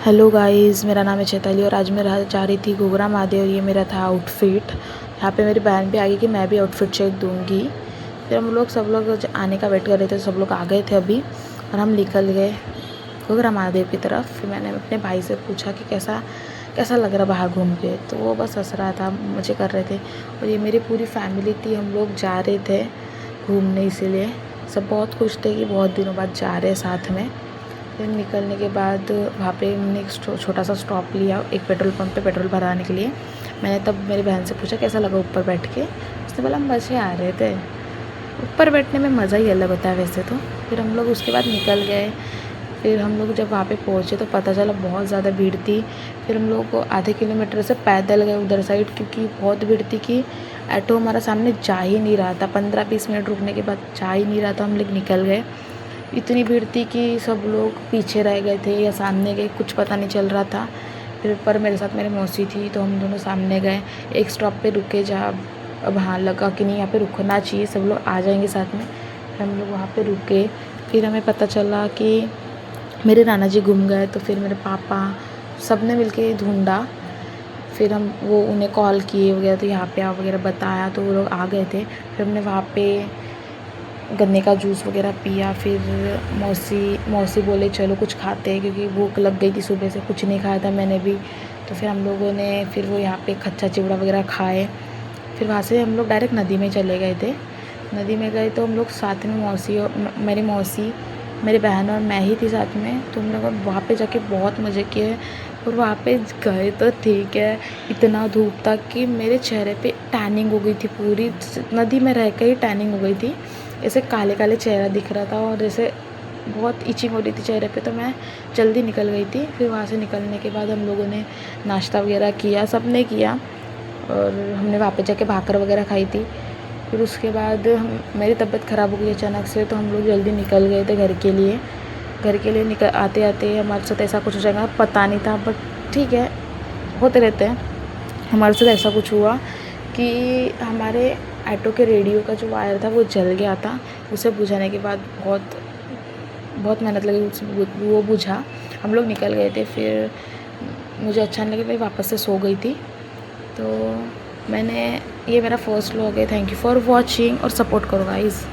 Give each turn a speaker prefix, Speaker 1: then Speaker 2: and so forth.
Speaker 1: Hello guys, मेरा नाम है चैताली और आज मैं जा रही थी घूघरा महादेव। ये मेरा था आउटफिट। यहाँ पे मेरी बहन भी आ गई कि मैं भी आउटफिट चेक दूंगी। फिर हम लोग सब लोग आने का वेट कर रहे थे, सब लोग आ गए थे अभी और हम निकल गए घूघरा महादेव की तरफ। फिर मैंने अपने भाई से पूछा कि कैसा कैसा लग रहा बाहर घूम के, तो वो बस हंस रहा था, मज़े कर रहे थे। और ये मेरी पूरी फैमिली थी, हम लोग जा रहे थे घूमने, इसीलिए सब बहुत खुश थे कि बहुत दिनों बाद जा रहे हैं साथ में। फिर निकलने के बाद वहाँ पे हमने एक छोटा सा स्टॉप लिया एक पेट्रोल पंप पे पेट्रोल भराने के लिए। मैंने तब मेरी बहन से पूछा कैसा लगा ऊपर बैठ के। उसने बोला मज़े आ रहे थे, ऊपर बैठने में मज़ा ही अलग होता है वैसे तो। फिर हम लोग उसके बाद निकल गए। फिर हम लोग जब वहाँ पे पहुँचे तो पता चला बहुत ज़्यादा भीड़ थी। फिर हम लोग आधे किलोमीटर से पैदल गए उधर साइड, क्योंकि बहुत भीड़ थी कि ऑटो हमारा सामने जा ही नहीं रहा था। 15-20 मिनट रुकने के बाद जा ही नहीं रहा था, हम लोग निकल गए। इतनी भीड़ थी कि सब लोग पीछे रह गए थे या सामने गए, कुछ पता नहीं चल रहा था। फिर पर मेरे साथ मेरी मौसी थी तो हम दोनों सामने गए। एक स्टॉप पे रुके जहाँ अब हाँ लगा कि नहीं यहाँ पे रुकना चाहिए, सब लोग आ जाएंगे साथ में। फिर हम लोग वहाँ पे रुके। फिर हमें पता चला कि मेरे नाना जी गुम गए, तो फिर मेरे पापा सब ने मिल के ढूंढा। फिर हम वो उन्हें कॉल किए वगैरह, तो यहाँ पे आओ वगैरह बताया, तो वो लोग आ गए थे। फिर हमने वहाँ पे गन्ने का जूस वगैरह पिया। फिर मौसी बोले चलो कुछ खाते हैं, क्योंकि भूख लग गई थी, सुबह से कुछ नहीं खाया था मैंने भी। तो फिर हम लोगों ने फिर वो यहाँ पे खच्चा चिवड़ा वगैरह खाए। फिर वहाँ से हम लोग डायरेक्ट नदी में चले गए थे। नदी में गए तो हम लोग साथ में मौसी और मेरी मौसी, मेरी बहन और मैं ही थी साथ में। तो हम लोग वहाँ पे जाके बहुत मज़े किए। और वहाँ पे गए तो ठीक है, इतना धूप था कि मेरे चेहरे पे टैनिंग हो गई थी पूरी। नदी में रह के ही टैनिंग हो गई थी, ऐसे काले काले चेहरा दिख रहा था और जैसे बहुत इचिंग हो रही थी चेहरे पे। तो मैं जल्दी निकल गई थी। फिर वहाँ से निकलने के बाद हम लोगों ने नाश्ता वगैरह किया, सब ने किया। और हमने वहाँ पे जाके भाकर वगैरह खाई थी। फिर उसके बाद मेरी तबीयत ख़राब हो गई अचानक से, तो हम लोग जल्दी निकल गए थे घर के लिए। निकल आते आते हमारे साथ ऐसा कुछ हो जाएगा पता नहीं था, बट ठीक है, होते रहते हैं। हमारे साथ ऐसा कुछ हुआ कि हमारे ऑटो के रेडियो का जो वायर था वो जल गया था। उसे बुझाने के बाद बहुत बहुत मेहनत लगी, वो बुझा। हम लोग निकल गए थे। फिर मुझे अच्छा नहीं लगा, मैं वापस से सो गई थी। तो मैंने ये मेरा फर्स्ट व्लॉग है। थैंक यू फॉर वॉचिंग और सपोर्ट करो गाइज़।